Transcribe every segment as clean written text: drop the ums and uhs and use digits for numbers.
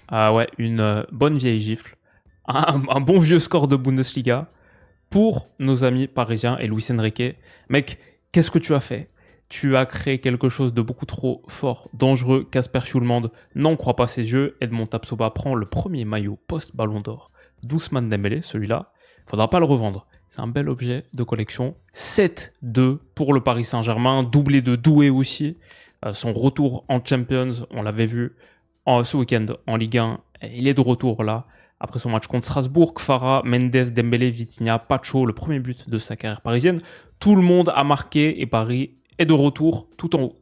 Ah ouais, une bonne vieille gifle. Un bon vieux score de Bundesliga pour nos amis parisiens et Luis Enrique. Mec, qu'est-ce que tu as fait? Tu as créé quelque chose de beaucoup trop fort, dangereux. Casper Schulmand n'en croit pas ses yeux. Edmond Tapsoba prend le premier maillot post-Ballon d'Or d'Ousmane Dembélé, celui-là. Faudra pas le revendre. C'est un bel objet de collection. 7-2 pour le Paris Saint-Germain, doublé de Doué aussi. Son retour en Champions, on l'avait vu ce week-end en Ligue 1. Il est de retour là. Après son match contre Strasbourg, Kfara, Mendes, Dembélé, Vitinha, Pacho, le premier but de sa carrière parisienne. Tout le monde a marqué et Paris est de retour tout en haut.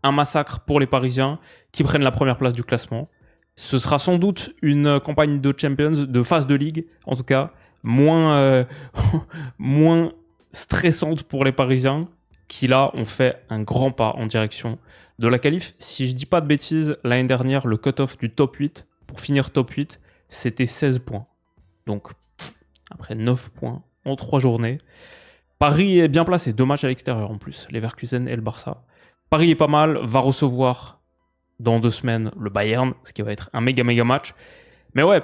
Un massacre pour les Parisiens qui prennent la première place du classement. Ce sera sans doute une campagne de Champions, de phase de Ligue, en tout cas, moins stressante pour les Parisiens qui là ont fait un grand pas en direction de la qualif. Si je dis pas de bêtises, l'année dernière, le cut-off du top 8, pour finir top 8, c'était 16 points. Donc, après 9 points en 3 journées. Paris est bien placé, 2 matchs à l'extérieur en plus, Leverkusen et le Barça. Paris est pas mal, va recevoir dans 2 semaines le Bayern, ce qui va être un méga match. Mais ouais,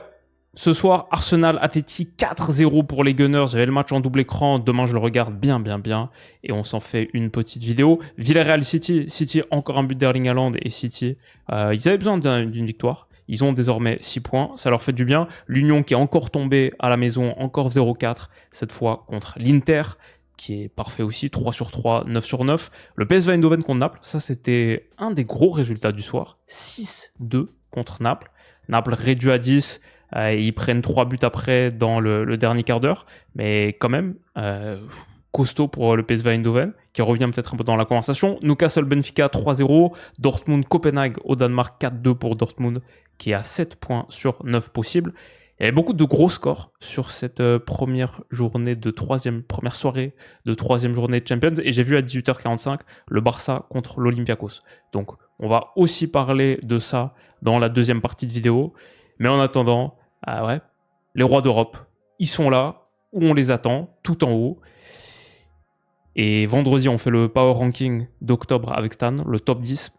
ce soir, Arsenal Athletic 4-0 pour les Gunners. J'avais le match en double écran. Demain, je le regarde bien. Et on s'en fait une petite vidéo. Villarreal City. City, encore un but d'Erling Haaland. Et City, ils avaient besoin d'une victoire. Ils ont désormais 6 points. Ça leur fait du bien. L'Union qui est encore tombée à la maison. Encore 0-4. Cette fois contre l'Inter, qui est parfait aussi. 3 sur 3, 9 sur 9. Le PSV Eindhoven contre Naples. Ça, c'était un des gros résultats du soir. 6-2 contre Naples. Naples réduit à 10. Ils prennent 3 buts après dans le dernier quart d'heure. Mais quand même, costaud pour le PSV Eindhoven, qui revient peut-être un peu dans la conversation. Newcastle Benfica 3-0. Dortmund Copenhague au Danemark 4-2 pour Dortmund, qui est à 7 points sur 9 possibles. Il y avait beaucoup de gros scores sur cette première soirée de troisième journée de Champions. Et j'ai vu à 18h45 le Barça contre l'Olympiakos. Donc on va aussi parler de ça dans la deuxième partie de vidéo. Mais en attendant, les rois d'Europe, ils sont là, où on les attend, tout en haut. Et vendredi, on fait le Power Ranking d'octobre avec Stan, le top 10.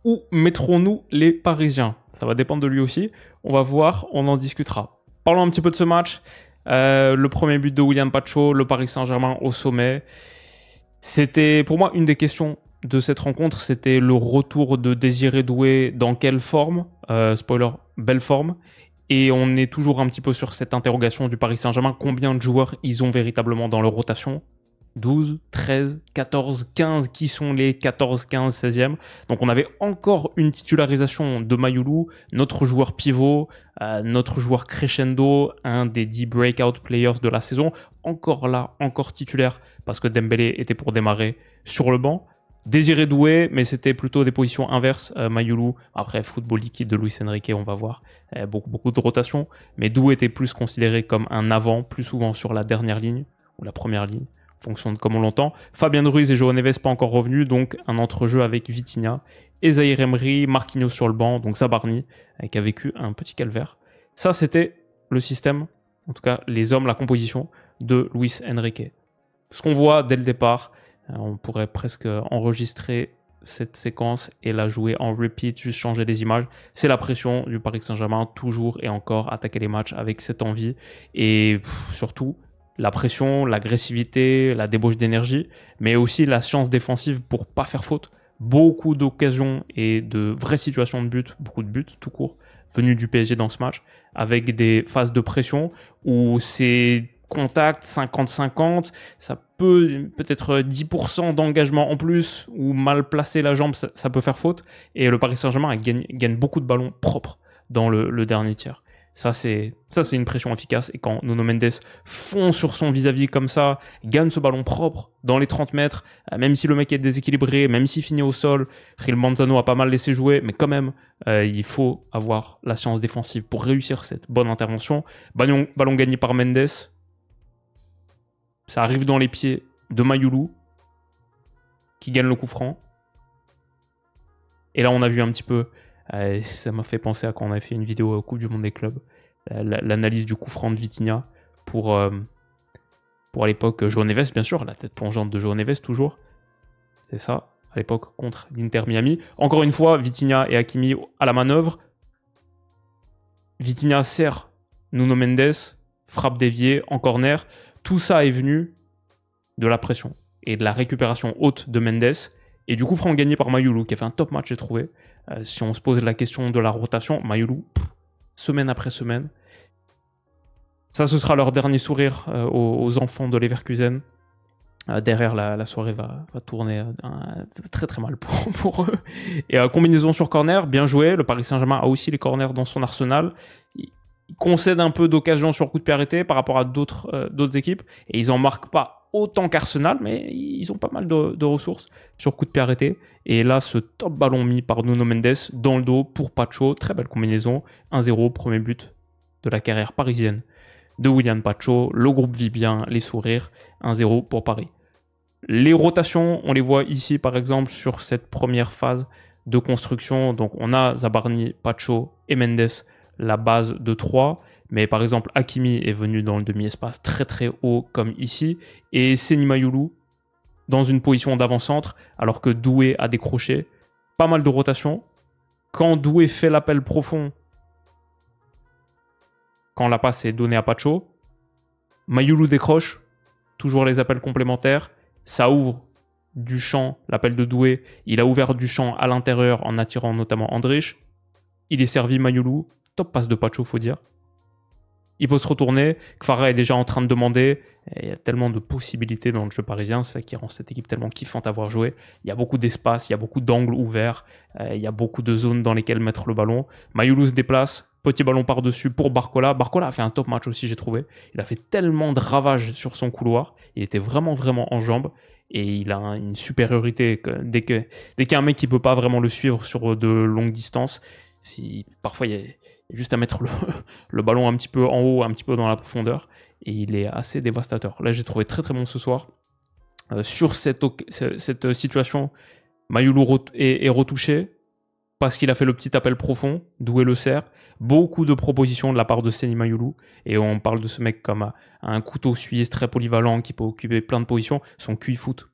Où mettrons-nous les Parisiens? Ça va dépendre de lui aussi. On va voir, on en discutera. Parlons un petit peu de ce match. Le premier but de William Pacho, le Paris Saint-Germain au sommet. C'était pour moi une des questions de cette rencontre, c'était le retour de Désiré Doué dans quelle forme? Spoiler, belle forme. Et on est toujours un petit peu sur cette interrogation du Paris Saint-Germain. Combien de joueurs ils ont véritablement dans leur rotation? 12, 13, 14, 15, qui sont les 14, 15, 16e. Donc on avait encore une titularisation de Mayoulou, notre joueur pivot, notre joueur crescendo, un des 10 breakout players de la saison, encore là, encore titulaire, parce que Dembélé était pour démarrer sur le banc. Désiré Doué, mais c'était plutôt des positions inverses. Mayoulou, après football liquide de Luis Enrique, on va voir, beaucoup de rotation. Mais Doué était plus considéré comme un avant, plus souvent sur la dernière ligne, ou la première ligne, en fonction de comment on l'entend. Fabien Ruiz et João Neves pas encore revenus, donc un entrejeu avec Vitinha. Et Zaïre Emery, Marquinhos sur le banc, donc Zabarni, qui a vécu un petit calvaire. Ça, c'était le système, en tout cas les hommes, la composition de Luis Enrique. Ce qu'on voit dès le départ, on pourrait presque enregistrer cette séquence et la jouer en repeat, juste changer les images. C'est la pression du Paris Saint-Germain, toujours et encore attaquer les matchs avec cette envie. Et surtout, la pression, l'agressivité, la débauche d'énergie, mais aussi la science défensive pour pas faire faute. Beaucoup d'occasions et de vraies situations de but, beaucoup de buts tout court, venus du PSG dans ce match, avec des phases de pression où c'est contact 50-50, ça peut-être 10% d'engagement en plus, ou mal placer la jambe, ça peut faire faute. Et le Paris Saint-Germain gagne beaucoup de ballons propres dans le dernier tiers. Ça, c'est une pression efficace. Et quand Nuno Mendes fond sur son vis-à-vis comme ça, gagne ce ballon propre dans les 30 mètres, même si le mec est déséquilibré, même s'il finit au sol, Gil Manzano a pas mal laissé jouer, mais quand même, il faut avoir la science défensive pour réussir cette bonne intervention. Ballon gagné par Mendes. Ça arrive dans les pieds de Mayoulou, qui gagne le coup franc. Et là, on a vu un petit peu, ça m'a fait penser à quand on avait fait une vidéo Coupe du Monde des clubs, l'analyse du coup franc de Vitinha pour à l'époque João Neves, bien sûr, la tête plongeante de João Neves toujours. C'était ça. à l'époque contre l'Inter Miami. Encore une fois, Vitinha et Hakimi à la manœuvre. Vitinha sert Nuno Mendes, frappe déviée en corner. Tout ça est venu de la pression et de la récupération haute de Mendes. Et du coup, franc gagné par Mayulu, qui a fait un top match, j'ai trouvé. Si on se pose la question de la rotation, Mayulu, semaine après semaine. Ça, ce sera leur dernier sourire aux enfants de Leverkusen. Derrière, la soirée va tourner très très mal pour eux. Et combinaison sur corner, bien joué. Le Paris Saint-Germain a aussi les corners dans son arsenal. Il concède un peu d'occasion sur coup de pied arrêté par rapport à d'autres équipes. Et ils n'en marquent pas autant qu'Arsenal, mais ils ont pas mal de ressources sur coup de pied arrêté. Et là, ce top ballon mis par Nuno Mendes dans le dos pour Pacho. Très belle combinaison. 1-0, premier but de la carrière parisienne de William Pacho. Le groupe vit bien, les sourires. 1-0 pour Paris. Les rotations, on les voit ici par exemple sur cette première phase de construction. Donc on a Zabarni, Pacho et Mendes, la base de 3. Mais par exemple, Hakimi est venu dans le demi-espace très très haut comme ici. Et Seny Mayulu dans une position d'avant-centre alors que Doué a décroché. Pas mal de rotations. Quand Doué fait l'appel profond, quand la passe est donnée à Pacho, Mayulu décroche. Toujours les appels complémentaires. Ça ouvre du champ, l'appel de Doué. Il a ouvert du champ à l'intérieur en attirant notamment Andrich. Il est servi Mayulu. Top passe de Pacho, faut dire. Il peut se retourner. Kvara est déjà en train de demander. Et il y a tellement de possibilités dans le jeu parisien. C'est ça qui rend cette équipe tellement kiffante à voir jouer. Il y a beaucoup d'espace, il y a beaucoup d'angles ouverts. Il y a beaucoup de zones dans lesquelles mettre le ballon. Mayulu se déplace. Petit ballon par-dessus pour Barcola. Barcola a fait un top match aussi, j'ai trouvé. Il a fait tellement de ravages sur son couloir. Il était vraiment, vraiment en jambes. Et il a une supériorité. Dès qu'il y a un mec qui ne peut pas vraiment le suivre sur de longues distances, parfois il y a juste à mettre le ballon un petit peu en haut, un petit peu dans la profondeur. Et il est assez dévastateur. Là, j'ai trouvé très, très bon ce soir. Sur cette situation, Mayulu est retouché parce qu'il a fait le petit appel profond, Doué le sert. Beaucoup de propositions de la part de Seny Mayulu. Et on parle de ce mec comme un couteau suisse très polyvalent qui peut occuper plein de positions. Son QI foot.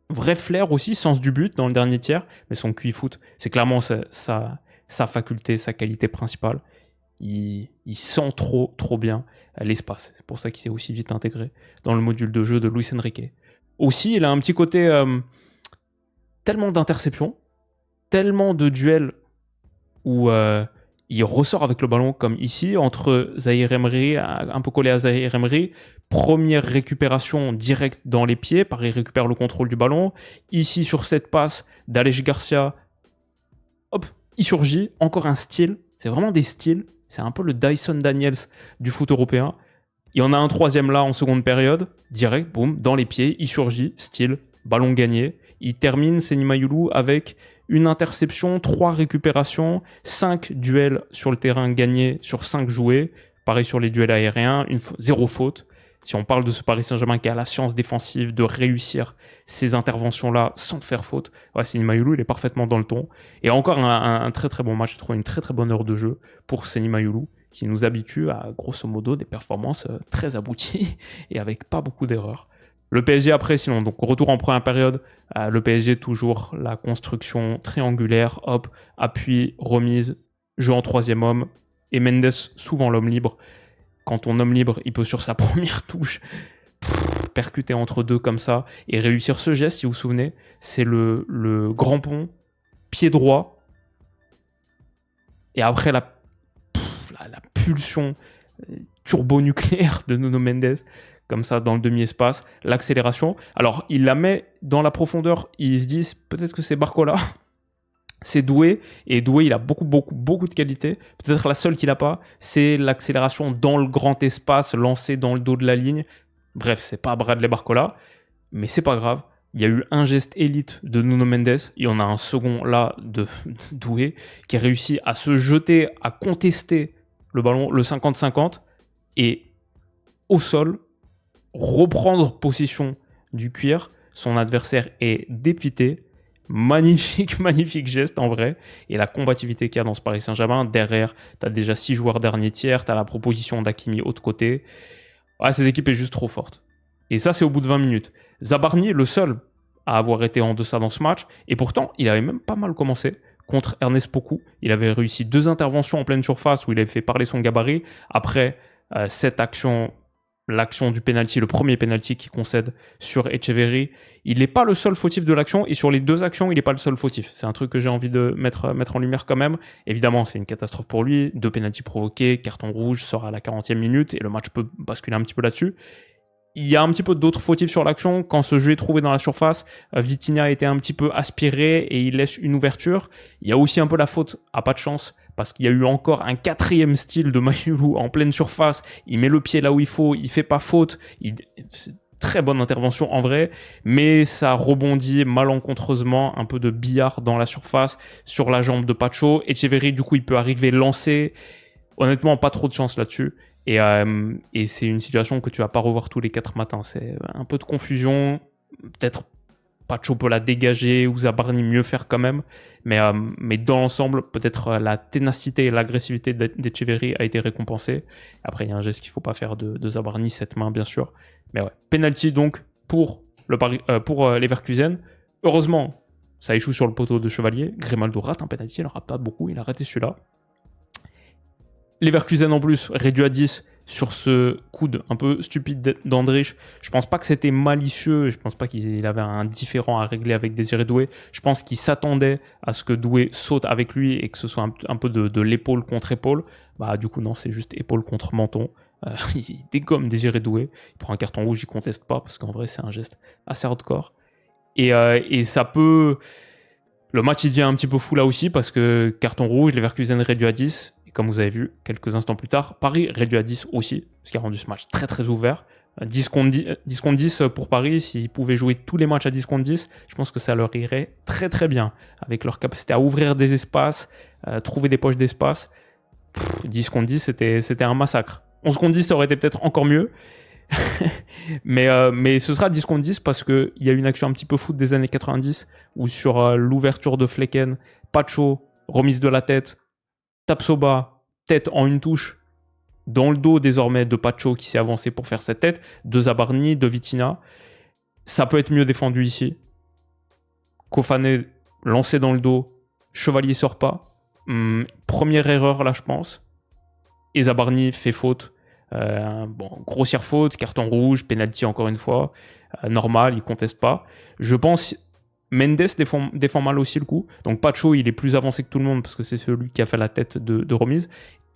Vrai flair aussi, sens du but dans le dernier tiers. Mais son QI foot, c'est clairement sa faculté, sa qualité principale. Il sent trop bien l'espace. C'est pour ça qu'il s'est aussi vite intégré dans le module de jeu de Luis Enrique. Aussi, il a un petit côté tellement d'interceptions, tellement de duels où il ressort avec le ballon comme ici, entre Zahir Emery, un peu collé à Zahir Emery. Première récupération directe dans les pieds, Paris récupère le contrôle du ballon. Ici, sur cette passe d'Alej Garcia, hop, il surgit, encore un style. C'est vraiment des styles. C'est un peu le Dyson Daniels du foot européen. Il y en a un troisième là en seconde période, direct, boum, dans les pieds, il surgit, style, ballon gagné. Il termine Seny Mayulu avec une interception, 3 récupérations, 5 duels sur le terrain gagnés sur 5 joués. Pareil sur les duels aériens, 0 faute. Si on parle de ce Paris Saint-Germain qui a la science défensive de réussir ces interventions-là sans faire faute, ouais, Seny Mayulu, il est parfaitement dans le ton. Et encore un très très bon match, je trouve une très très bonne heure de jeu pour Seny Mayulu, qui nous habitue à grosso modo des performances très abouties et avec pas beaucoup d'erreurs. Le PSG après, sinon, donc retour en première période, le PSG toujours la construction triangulaire, hop, appui, remise, jeu en troisième homme, et Mendes souvent l'homme libre. Quand ton homme libre, il peut sur sa première touche percuter entre deux comme ça et réussir ce geste, si vous vous souvenez, c'est le grand pont, pied droit, et après la pulsion turbonucléaire de Nuno Mendes, comme ça dans le demi-espace, l'accélération. Alors, il la met dans la profondeur, ils se disent peut-être que c'est Barcola, c'est Doué, et Doué, il a beaucoup de qualités. Peut-être la seule qu'il n'a pas, c'est l'accélération dans le grand espace, lancée dans le dos de la ligne. Bref, c'est pas Bradley Barcola, mais c'est pas grave. Il y a eu un geste élite de Nuno Mendes, et on a un second là de Doué, qui a réussi à se jeter, à contester le ballon, le 50-50, et au sol, reprendre possession du cuir. Son adversaire est dépité. Magnifique geste en vrai. Et la combativité qu'il y a dans ce Paris Saint-Germain. Derrière, tu as déjà 6 joueurs dernier tiers. Tu as la proposition d'Hakimi autre côté. Ouais, cette équipe est juste trop forte. Et ça, c'est au bout de 20 minutes. Zabarni, le seul à avoir été en deçà dans ce match. Et pourtant, il avait même pas mal commencé contre Ernest Poku. Il avait réussi 2 interventions en pleine surface où il avait fait parler son gabarit. Après cette action, l'action du penalty, le premier penalty qu'il concède sur Etcheverry, il n'est pas le seul fautif de l'action. Et sur les 2 actions, il n'est pas le seul fautif. C'est un truc que j'ai envie de mettre en lumière quand même. Évidemment, c'est une catastrophe pour lui. 2 penaltys provoqués, carton rouge, sort à la 40e minute. Et le match peut basculer un petit peu là-dessus. Il y a un petit peu d'autres fautifs sur l'action. Quand ce jeu est trouvé dans la surface, Vitinha a été un petit peu aspiré et il laisse une ouverture. Il y a aussi un peu la faute à pas de chance parce qu'il y a eu encore un 4e style de Mayulu en pleine surface. Il met le pied là où il faut, il fait pas faute. C'est très bonne intervention en vrai, mais ça rebondit malencontreusement, un peu de billard dans la surface sur la jambe de Pacho. Etcheverry, du coup, il peut arriver lancer. Honnêtement, pas trop de chance là-dessus. Et c'est une situation que tu vas pas revoir tous les 4 matins. C'est un peu de confusion. Peut-être Pacho peut la dégager ou Zabarni mieux faire quand même. Mais dans l'ensemble, peut-être la ténacité et l'agressivité d'Etcheverry a été récompensée. Après, il y a un geste qu'il faut pas faire de Zabarni, cette main bien sûr. Mais ouais, penalty donc pour Leverkusen. Heureusement, ça échoue sur le poteau de Chevalier. Grimaldo rate un penalty, il en rate pas beaucoup, il a raté celui-là. Leverkusen en plus, réduit à 10 sur ce coude un peu stupide d'Andrich. Je pense pas que c'était malicieux, je pense pas qu'il avait un différend à régler avec Désiré Doué. Je pense qu'il s'attendait à ce que Doué saute avec lui et que ce soit un peu de l'épaule contre épaule. Bah du coup non, c'est juste épaule contre menton. Il dégomme Désiré Doué, il prend un carton rouge, il conteste pas parce qu'en vrai c'est un geste assez hardcore. Et ça peut... Le match il devient un petit peu fou là aussi parce que carton rouge, Leverkusen réduit à 10. Et comme vous avez vu, quelques instants plus tard, Paris réduit à 10 aussi, ce qui a rendu ce match très très ouvert. 10 contre 10 pour Paris, s'ils pouvaient jouer tous les matchs à 10 contre 10, je pense que ça leur irait très très bien, avec leur capacité à ouvrir des espaces, trouver des poches d'espace. 10 contre 10, c'était un massacre. 11 contre 10, ça aurait été peut-être encore mieux, mais ce sera 10 contre 10 parce qu'il y a une action un petit peu foot des années 90, où sur l'ouverture de Flecken, Pacho, remise de la tête, Tapsoba, tête en une touche, dans le dos désormais de Pacho qui s'est avancé pour faire cette tête, de Zabarni, de Vitinha. Ça peut être mieux défendu ici. Kofané lancé dans le dos, Chevalier sort pas. Première erreur là je pense. Et Zabarni fait faute. Grossière faute, carton rouge, penalty encore une fois. Normal, il conteste pas. Je pense... Mendes défend mal aussi le coup. Donc Pacho, il est plus avancé que tout le monde parce que c'est celui qui a fait la tête de remise.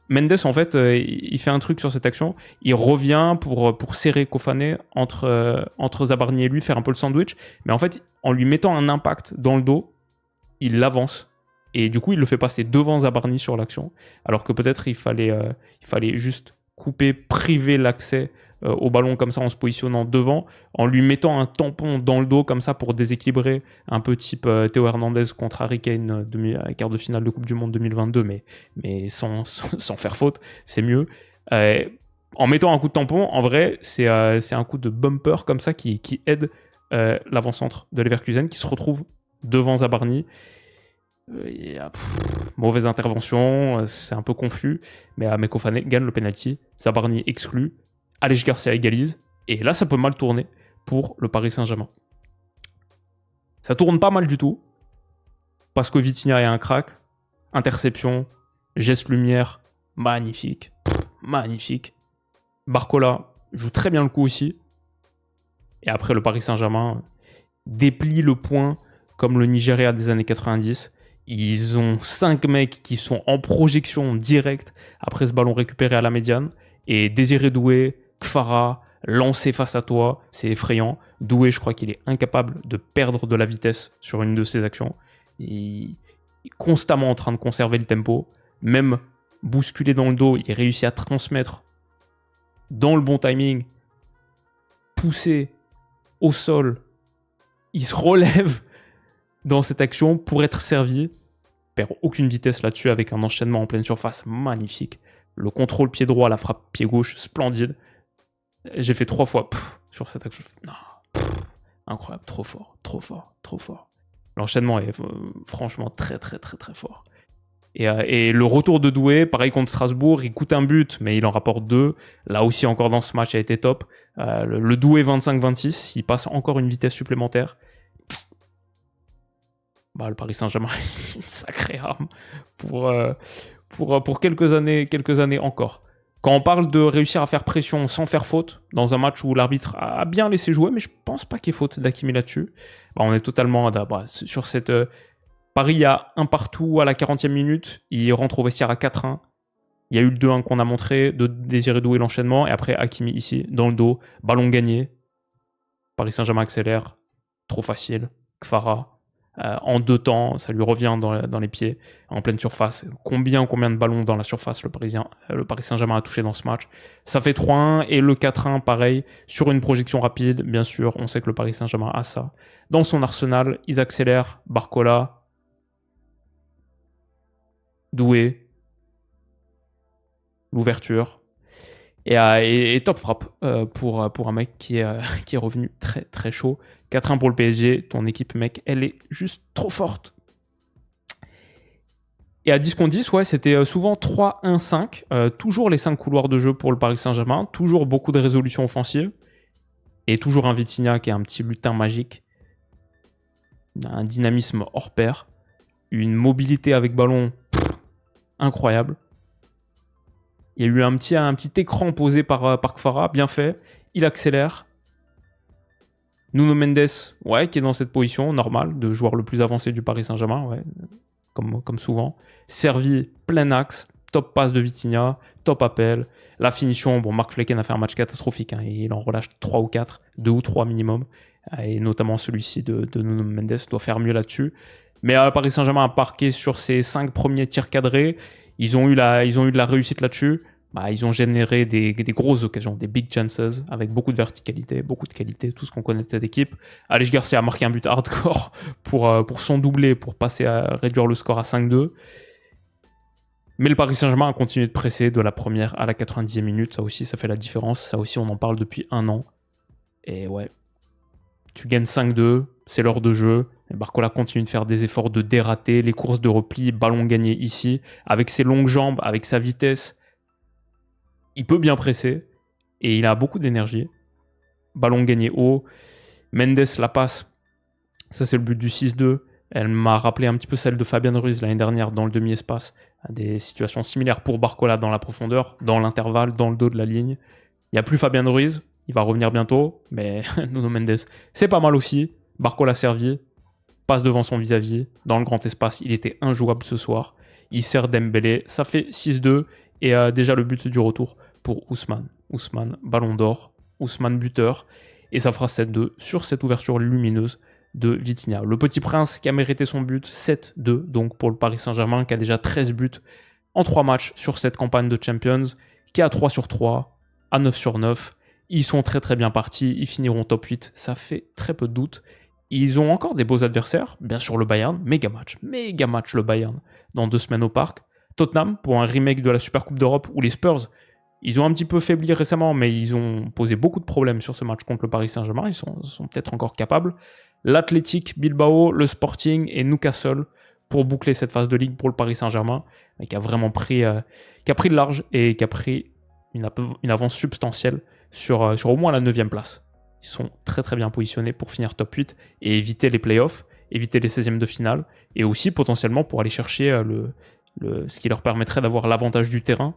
Mendes, en fait, il fait un truc sur cette action. Il revient pour serrer Kofané entre Zabarni et lui, faire un peu le sandwich. Mais en fait, en lui mettant un impact dans le dos, il l'avance. Et du coup, il le fait passer devant Zabarni sur l'action. Alors que peut-être il fallait juste couper, priver l'accès au ballon comme ça en se positionnant devant, en lui mettant un tampon dans le dos comme ça pour déséquilibrer, un peu type Théo Hernandez contre Harry Kane, quart de finale de Coupe du Monde 2022, mais sans faire faute, c'est mieux. En mettant un coup de tampon, en vrai, c'est un coup de bumper comme ça qui aide l'avant-centre de Leverkusen qui se retrouve devant Zabarni. Mauvaise intervention, c'est un peu confus, mais Kofané gagne le penalty, Zabarni exclu, Aleix Garcia égalise, et là ça peut mal tourner pour le Paris Saint-Germain. Ça tourne pas mal du tout, parce que Vitinha est un crack, interception, geste lumière, magnifique, magnifique. Barcola joue très bien le coup aussi, et après le Paris Saint-Germain déplie le point comme le Nigeria des années 90. Ils ont 5 mecs qui sont en projection directe après ce ballon récupéré à la médiane. Et Désiré Doué, Kfara, lancé face à toi, c'est effrayant. Doué, je crois qu'il est incapable de perdre de la vitesse sur une de ses actions. Il est constamment en train de conserver le tempo. Même bousculé dans le dos, il réussit à transmettre dans le bon timing, poussé au sol. Il se relève dans cette action pour être servi. Perd aucune vitesse là-dessus avec un enchaînement en pleine surface magnifique. Le contrôle pied droit, la frappe pied gauche, splendide. J'ai fait 3 fois sur cette action. Non, incroyable, trop fort, trop fort, trop fort. L'enchaînement est franchement très très très très fort. Et le retour de Doué, pareil contre Strasbourg, il coûte un but, mais il en rapporte 2. Là aussi, encore dans ce match, il a été top. Le Doué 25-26, il passe encore une vitesse supplémentaire. le Paris Saint-Germain est une sacrée arme pour quelques années encore. Quand on parle de réussir à faire pression sans faire faute, dans un match où l'arbitre a bien laissé jouer, mais je pense pas qu'il y ait faute d'Hakimi là-dessus, on est totalement sur cette... Paris, il y a un partout à la 40e minute, il rentre au vestiaire à 4-1. Il y a eu le 2-1 qu'on a montré, de Désiré Doué l'enchaînement, et après Hakimi ici, dans le dos, ballon gagné. Paris Saint-Germain accélère, trop facile. Kfara, en 2 temps, ça lui revient dans les pieds, en pleine surface. Combien de ballons dans la surface le Paris Saint-Germain a touché dans ce match. Ça fait 3-1, et le 4-1, pareil, sur une projection rapide, bien sûr, on sait que le Paris Saint-Germain a ça. Dans son arsenal, ils accélèrent, Barcola, Doué, l'ouverture, et top frappe pour un mec qui est revenu très très chaud. 4-1 pour le PSG, ton équipe mec, elle est juste trop forte. Et à 10 contre 10, ouais, c'était souvent 3-1-5, toujours les 5 couloirs de jeu pour le Paris Saint-Germain, toujours beaucoup de résolutions offensives, et toujours un Vitinha qui est un petit lutin magique, un dynamisme hors pair, une mobilité avec ballon incroyable. Il y a eu un petit écran posé par Kfara, bien fait. Il accélère. Nuno Mendes, ouais, qui est dans cette position normale de joueur le plus avancé du Paris Saint-Germain, ouais, comme souvent. Servi, plein axe, top passe de Vitinha, top appel. La finition, Marc Flecken a fait un match catastrophique, hein, il en relâche 3 ou 4, 2 ou 3 minimum. Et notamment celui-ci de Nuno Mendes doit faire mieux là-dessus. Mais Paris Saint-Germain a parqué sur ses 5 premiers tirs cadrés. Ils ont eu de la réussite là-dessus. Ils ont généré des grosses occasions, des big chances, avec beaucoup de verticalité, beaucoup de qualité, tout ce qu'on connaît de cette équipe. Aleix Garcia a marqué un but hardcore pour son doublé, pour passer à réduire le score à 5-2. Mais le Paris Saint-Germain a continué de presser de la première à la 90e minute. Ça aussi, ça fait la différence. Ça aussi, on en parle depuis 1 an. Et ouais, tu gagnes 5-2, c'est l'heure de jeu. Et Barcola continue de faire des efforts de dérater, les courses de repli, ballon gagné ici, avec ses longues jambes, avec sa vitesse. Il peut bien presser, et il a beaucoup d'énergie. Ballon gagné haut. Mendes la passe, ça c'est le but du 6-2. Elle m'a rappelé un petit peu celle de Fabian Ruiz l'année dernière dans le demi-espace. Des situations similaires pour Barcola dans la profondeur, dans l'intervalle, dans le dos de la ligne. Il n'y a plus Fabian Ruiz, il va revenir bientôt, mais Nuno Mendes, c'est pas mal aussi. Barcola servi, passe devant son vis-à-vis, dans le grand espace, il était injouable ce soir. Il sert Dembélé, ça fait 6-2, et déjà le but du retour pour Ousmane. Ousmane, ballon d'or, Ousmane buteur, et ça fera 7-2 sur cette ouverture lumineuse de Vitinha. Le Petit Prince qui a mérité son but, 7-2 donc pour le Paris Saint-Germain, qui a déjà 13 buts en 3 matchs sur cette campagne de Champions, qui est à 3 sur 3, à 9 sur 9. Ils sont très très bien partis, ils finiront top 8, ça fait très peu de doute. Ils ont encore des beaux adversaires, bien sûr le Bayern, méga match le Bayern, dans 2 semaines au Parc. Tottenham, pour un remake de la Super Coupe d'Europe, où les Spurs, ils ont un petit peu faibli récemment, mais ils ont posé beaucoup de problèmes sur ce match contre le Paris Saint-Germain, ils sont peut-être encore capables. L'Athletic Bilbao, le Sporting et Newcastle pour boucler cette phase de ligue pour le Paris Saint-Germain, qui a vraiment pris le large et qui a pris une avance substantielle sur au moins la 9e place. Ils sont très très bien positionnés pour finir top 8 et éviter les playoffs, éviter les 16e de finale, et aussi potentiellement pour aller chercher ce qui leur permettrait d'avoir l'avantage du terrain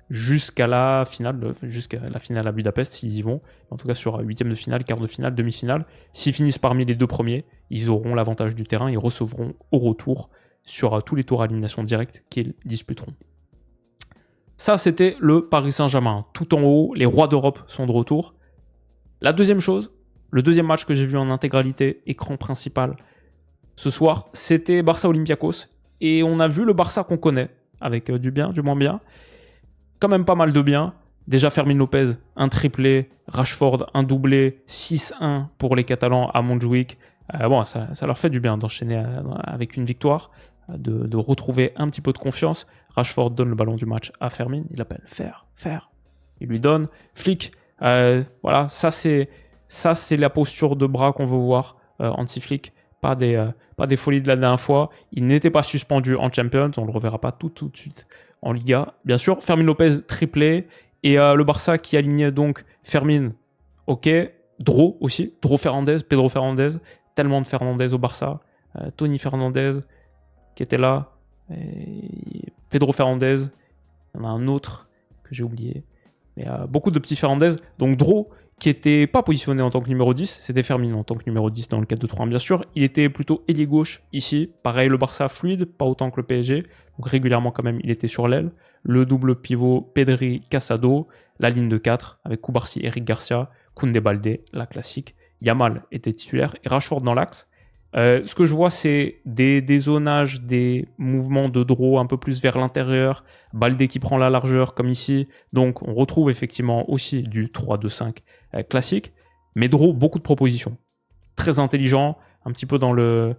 jusqu'à la finale à Budapest, s'ils y vont. En tout cas, sur 8e de finale, quart de finale, demi-finale. S'ils finissent parmi les 2 premiers, ils auront l'avantage du terrain. Ils recevront au retour sur tous les tours à élimination directe qu'ils disputeront. Ça, c'était le Paris Saint-Germain. Tout en haut, les rois d'Europe sont de retour. La deuxième chose, le deuxième match que j'ai vu en intégralité, écran principal, ce soir, c'était Barça-Olympiakos. Et on a vu le Barça qu'on connaît, avec du bien, du moins bien. Quand même pas mal de bien. Déjà Fermin Lopez, un triplé, Rashford, un doublé, 6-1 pour les Catalans à Montjuïc. Ça leur fait du bien d'enchaîner avec une victoire, de retrouver un petit peu de confiance. Rashford donne le ballon du match à Fermin, il appelle faire. Il lui donne. Flick, voilà, ça c'est la posture de bras qu'on veut voir, anti-Flick. Pas des folies de la dernière fois. Il n'était pas suspendu en Champions, on ne le reverra pas tout de suite en Liga. Bien sûr, Fermin Lopez triplé, et le Barça qui aligne donc Fermin, ok, Pedro Fernandez, tellement de Fernandez au Barça, Tony Fernandez qui était là, et Pedro Fernandez, il y en a un autre que j'ai oublié. Mais beaucoup de petits Fernandez. Donc Draw, qui n'était pas positionné en tant que numéro 10, c'était Fermin en tant que numéro 10 dans le 4-2-3-1 bien sûr. Il était plutôt ailier gauche ici. Pareil, le Barça fluide, pas autant que le PSG. Donc régulièrement quand même, il était sur l'aile. Le double pivot Pedri, Casado. La ligne de 4 avec Cubarsí, Eric Garcia, Koundé Baldé, la classique. Yamal était titulaire et Rashford dans l'axe. Ce que je vois, c'est des zonages, des mouvements de draw un peu plus vers l'intérieur. Baldé qui prend la largeur, comme ici. Donc, on retrouve effectivement aussi du 3-2-5 classique. Mais draw, beaucoup de propositions. Très intelligent, un petit peu dans le...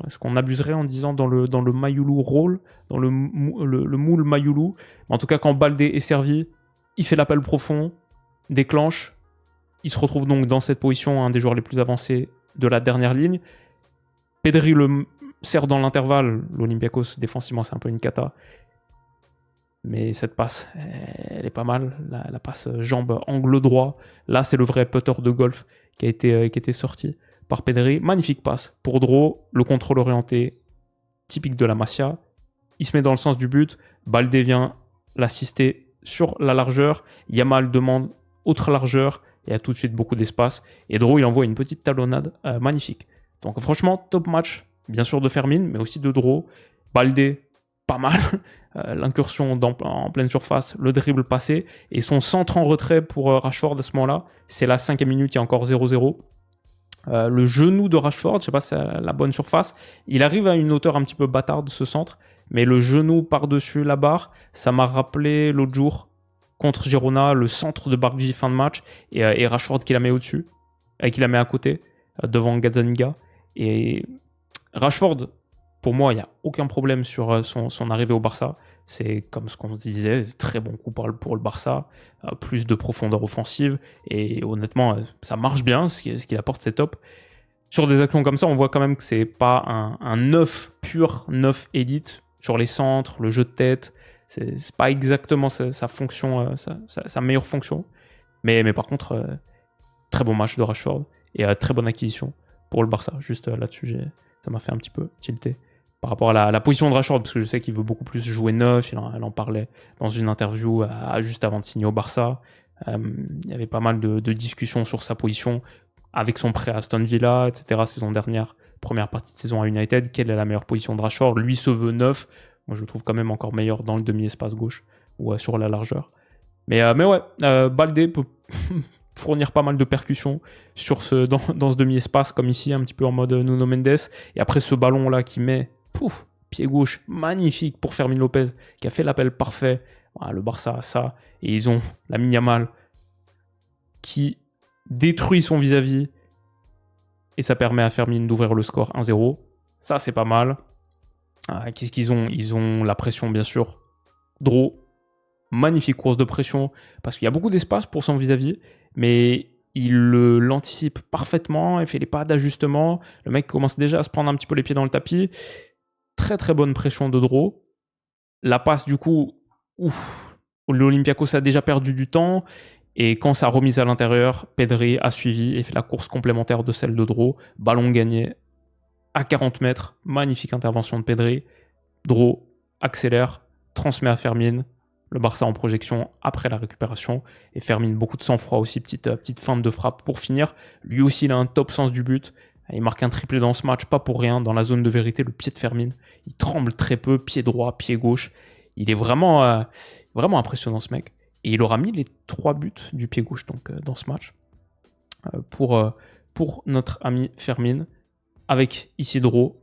Est-ce qu'on abuserait en disant dans le Mayulu rôle, dans le moule Mayulu. En tout cas, quand Baldé est servi, il fait l'appel profond, déclenche. Il se retrouve donc dans cette position, un des joueurs les plus avancés de la dernière ligne. Pedri le sert dans l'intervalle. L'Olympiakos, défensivement, c'est un peu une cata. Mais cette passe, elle est pas mal. La passe jambe angle droit. Là, c'est le vrai putter de golf qui a été sorti par Pedri. Magnifique passe pour Draw. Le contrôle orienté, typique de la Masia. Il se met dans le sens du but. Baldé vient l'assister sur la largeur. Yamal demande autre largeur. Il y a tout de suite beaucoup d'espace. Et Draw, il envoie une petite talonnade magnifique. Donc franchement, top match, bien sûr de Fermin, mais aussi de Draw. Baldé, pas mal. L'incursion en pleine surface, le dribble passé. Et son centre en retrait pour Rashford à ce moment-là. C'est la 5e minute, il y a encore 0-0. Le genou de Rashford, je ne sais pas si c'est la bonne surface. Il arrive à une hauteur un petit peu bâtarde, ce centre. Mais le genou par-dessus la barre, ça m'a rappelé l'autre jour contre Girona, le centre de Bargy fin de match, et Rashford qui la met au-dessus, qui la met à côté, devant Gazzaniga. Et Rashford, pour moi, il n'y a aucun problème sur son arrivée au Barça. C'est comme ce qu'on se disait, très bon coup pour le Barça, plus de profondeur offensive, et honnêtement, ça marche bien, ce qu'il apporte, c'est top. Sur des actions comme ça, on voit quand même que c'est pas un 9 pur, 9 élite, sur les centres, le jeu de tête, c'est pas exactement sa fonction, sa meilleure fonction. Mais par contre, très bon match de Rashford et très bonne acquisition pour le Barça. Juste là-dessus, ça m'a fait un petit peu tilter par rapport à la position de Rashford, parce que je sais qu'il veut beaucoup plus jouer neuf. Elle en parlait dans une interview juste avant de signer au Barça. Il y avait pas mal de discussions sur sa position avec son prêt à Aston Villa, etc. Saison dernière, première partie de saison à United. Quelle est la meilleure position de Rashford? Lui se veut neuf. Moi, je le trouve quand même encore meilleur dans le demi-espace gauche ou sur la largeur. Mais ouais, Baldé peut fournir pas mal de percussions dans ce demi-espace, comme ici, un petit peu en mode Nuno Mendes. Et après, ce ballon-là qui met, pied gauche, magnifique pour Fermin Lopez, qui a fait l'appel parfait. Voilà, le Barça a ça. Et ils ont Lamine Yamal qui détruit son vis-à-vis. Et ça permet à Fermin d'ouvrir le score 1-0. Ça, c'est pas mal. Qu'est-ce qu'ils ont? Ils ont la pression, bien sûr. Draw. Magnifique course de pression, parce qu'il y a beaucoup d'espace pour son vis-à-vis, mais il l'anticipe parfaitement, il fait les pas d'ajustement. Le mec commence déjà à se prendre un petit peu les pieds dans le tapis. Très très bonne pression de Draw. La passe, du coup, l'Olympiakos a déjà perdu du temps. Et quand ça a remise à l'intérieur, Pedri a suivi et fait la course complémentaire de celle de Draw. Ballon gagné à 40 mètres. Magnifique intervention de Pedri. Draw accélère, transmet à Fermin. Le Barça en projection après la récupération. Et Fermin, beaucoup de sang-froid aussi. Petite feinte de frappe pour finir. Lui aussi, il a un top sens du but. Il marque un triplé dans ce match, pas pour rien. Dans la zone de vérité, le pied de Fermin. Il tremble très peu, pied droit, pied gauche. Il est vraiment, vraiment impressionnant, ce mec. Et il aura mis les 3 buts du pied gauche donc, dans ce match pour notre ami Fermin, avec ici Draw,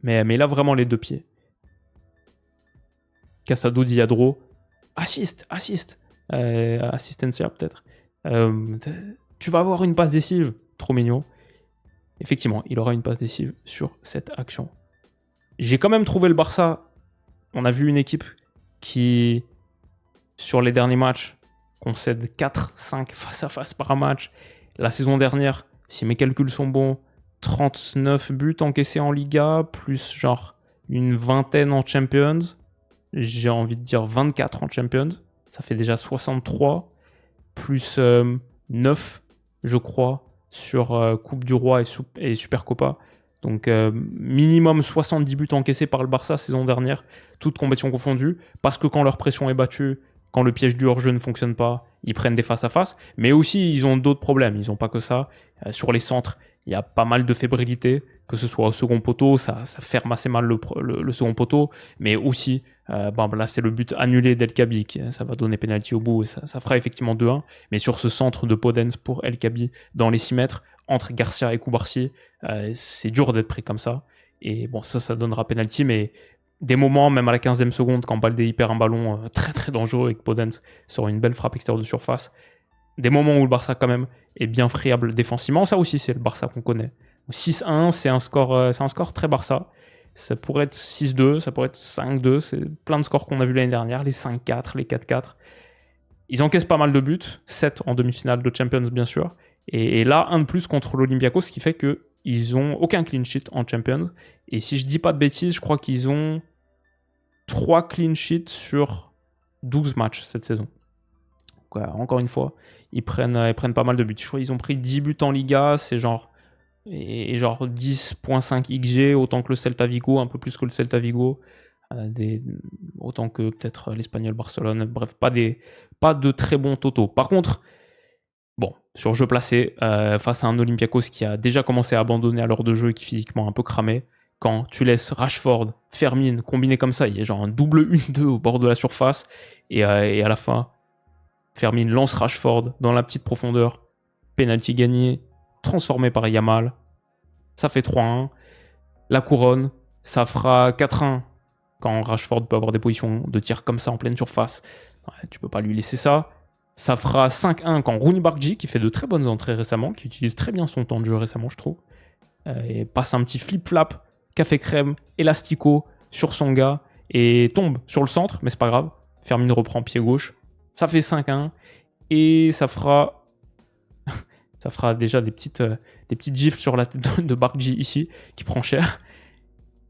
mais là vraiment les 2 pieds. Casado dit à Draw, assiste, assistencia peut-être. Tu vas avoir une passe décisive, trop mignon. Effectivement, il aura une passe décisive sur cette action. J'ai quand même trouvé le Barça, on a vu une équipe qui, sur les derniers matchs, concède 4-5 face à face par match. La saison dernière, si mes calculs sont bons, 39 buts encaissés en Liga, plus genre une vingtaine en Champions. J'ai envie de dire 24 en Champions. Ça fait déjà 63, plus 9, je crois, sur Coupe du Roi et Supercopa. Donc minimum 70 buts encaissés par le Barça saison dernière, toutes compétitions confondues, parce que quand leur pression est battue, quand le piège du hors-jeu ne fonctionne pas, ils prennent des face-à-face. Mais aussi, ils ont d'autres problèmes. Ils n'ont pas que ça. Sur les centres, il y a pas mal de fébrilité, que ce soit au second poteau, ça ferme assez mal le second poteau, mais aussi, là c'est le but annulé d'El Khaby, ça va donner pénalty au bout, et ça fera effectivement 2-1. Mais sur ce centre de Podence pour El Khaby, dans les 6 mètres, entre Garcia et Koubarsi, c'est dur d'être pris comme ça. Et bon, ça donnera pénalty, mais des moments, même à la 15e seconde, quand Baldé perd un ballon très très dangereux et que Podence sort une belle frappe extérieure de surface, des moments où le Barça quand même est bien friable défensivement, ça aussi c'est le Barça qu'on connaît. 6-1, c'est un score très Barça. Ça pourrait être 6-2, ça pourrait être 5-2, c'est plein de scores qu'on a vu l'année dernière, les 5-4, les 4-4. Ils encaissent pas mal de buts, 7 en demi-finale de Champions bien sûr, et là un de plus contre l'Olympiakos, ce qui fait qu'ils ont aucun clean sheet en Champions, et si je dis pas de bêtises, je crois qu'ils ont 3 clean sheets sur 12 matchs cette saison. Donc, encore une fois, ils prennent pas mal de buts. Je crois qu'ils ont pris 10 buts en Liga, c'est genre 10.5 XG, autant que le Celta Vigo, un peu plus que le Celta Vigo, autant que peut-être l'Espagnol Barcelone. Bref, pas de très bons totaux. Par contre, bon, sur jeu placé, face à un Olympiakos qui a déjà commencé à abandonner à l'heure de jeu et qui est physiquement un peu cramé, quand tu laisses Rashford, Fermin combiner comme ça, il y a genre un double 1-2 au bord de la surface, et à la fin, Fermin lance Rashford dans la petite profondeur, penalty gagné, transformé par Yamal, ça fait 3-1. La couronne, ça fera 4-1 quand Rashford peut avoir des positions de tir comme ça en pleine surface. Ouais, tu peux pas lui laisser ça. Ça fera 5-1 quand Rooney Bargi, qui fait de très bonnes entrées récemment, qui utilise très bien son temps de jeu récemment, je trouve, et passe un petit flip-flap, café crème, élastico sur son gars, et tombe sur le centre, mais c'est pas grave. Fermin reprend pied gauche. Ça fait 5-1, et ça fera déjà des petites gifles sur la tête de Bargi ici, qui prend cher.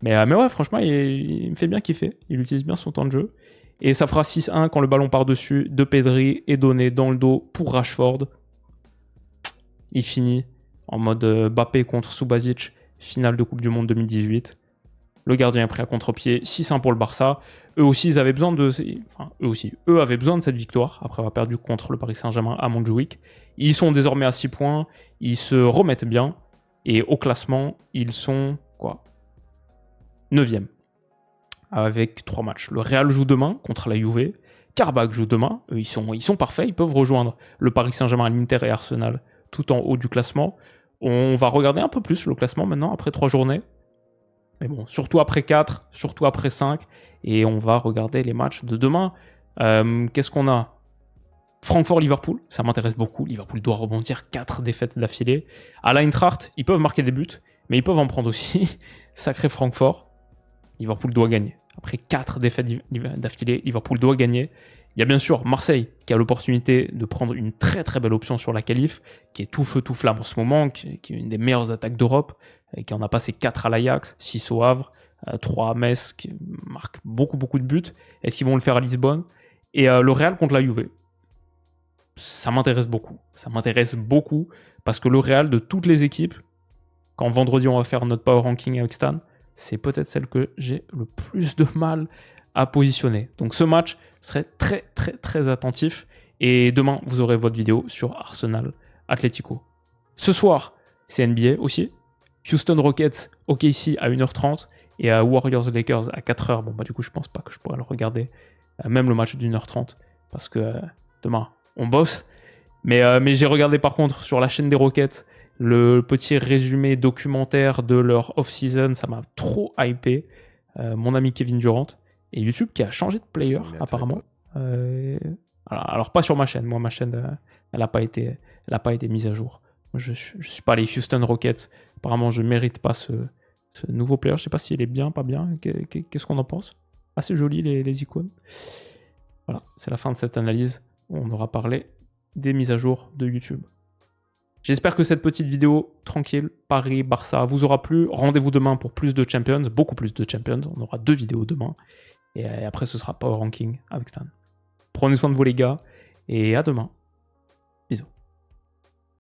Mais ouais, franchement, il me fait bien kiffer. Il utilise bien son temps de jeu. Et ça fera 6-1 quand le ballon part dessus de Pedri est donné dans le dos pour Rashford. Il finit en mode Mbappé contre Subasic, finale de Coupe du Monde 2018. Le gardien est pris à contre-pied, 6-1 pour le Barça. Eux aussi, ils avaient besoin de... Enfin, eux avaient besoin de cette victoire, après avoir perdu contre le Paris Saint-Germain à Montjuïc. Ils sont désormais à 6 points, ils se remettent bien, et au classement, ils sont, 9e, avec 3 matchs. Le Real joue demain contre la Juve, Karabakh joue demain, eux, ils sont parfaits, ils peuvent rejoindre le Paris Saint-Germain, l'Inter et Arsenal, tout en haut du classement. On va regarder un peu plus le classement maintenant, après 3 journées. Mais bon, surtout après 4, surtout après 5, et on va regarder les matchs de demain. Qu'est-ce qu'on a ? Francfort-Liverpool, ça m'intéresse beaucoup. Liverpool doit rebondir 4 défaites d'affilée. À l'Eintracht, ils peuvent marquer des buts, mais ils peuvent en prendre aussi. Sacré Francfort. Liverpool doit gagner. Après 4 défaites d'affilée, Liverpool doit gagner. Il y a bien sûr Marseille qui a l'opportunité de prendre une très très belle option sur la qualif, qui est tout feu tout flamme en ce moment, qui est une des meilleures attaques d'Europe, et qui en a passé 4 à l'Ajax, 6 au Havre, 3 à Metz, qui marque beaucoup de buts. Est-ce qu'ils vont le faire à Lisbonne ? Et le Real contre la Juve. Ça m'intéresse beaucoup. Ça m'intéresse beaucoup parce que le Real, de toutes les équipes, quand vendredi on va faire notre power ranking avec Stan, c'est peut-être celle que j'ai le plus de mal à positionner. Donc ce match, je serai très très très attentif. Et demain, vous aurez votre vidéo sur Arsenal Atlético. Ce soir, c'est NBA aussi. Houston Rockets, OKC à 1h30 et Warriors Lakers à 4h. Bon, du coup, je pense pas que je pourrais le regarder, même le match d'1h30, parce que demain, on bosse. Mais j'ai regardé par contre sur la chaîne des Rockets le petit résumé documentaire de leur off-season. Ça m'a trop hypé. Mon ami Kevin Durant et YouTube qui a changé de player apparemment. Alors pas sur ma chaîne. Moi, ma chaîne, elle n'a pas été mise à jour. Je suis pas les Houston Rockets. Apparemment, je mérite pas ce nouveau player. Je sais pas s'il est bien, pas bien. Qu'est-ce qu'on en pense ? Assez joli les icônes. Voilà, c'est la fin de cette analyse. On aura parlé des mises à jour de YouTube. J'espère que cette petite vidéo tranquille, Paris-Barça, vous aura plu. Rendez-vous demain pour plus de Champions, beaucoup plus de Champions. On aura 2 vidéos demain. Et après, ce sera Power Ranking avec Stan. Prenez soin de vous les gars, et à demain.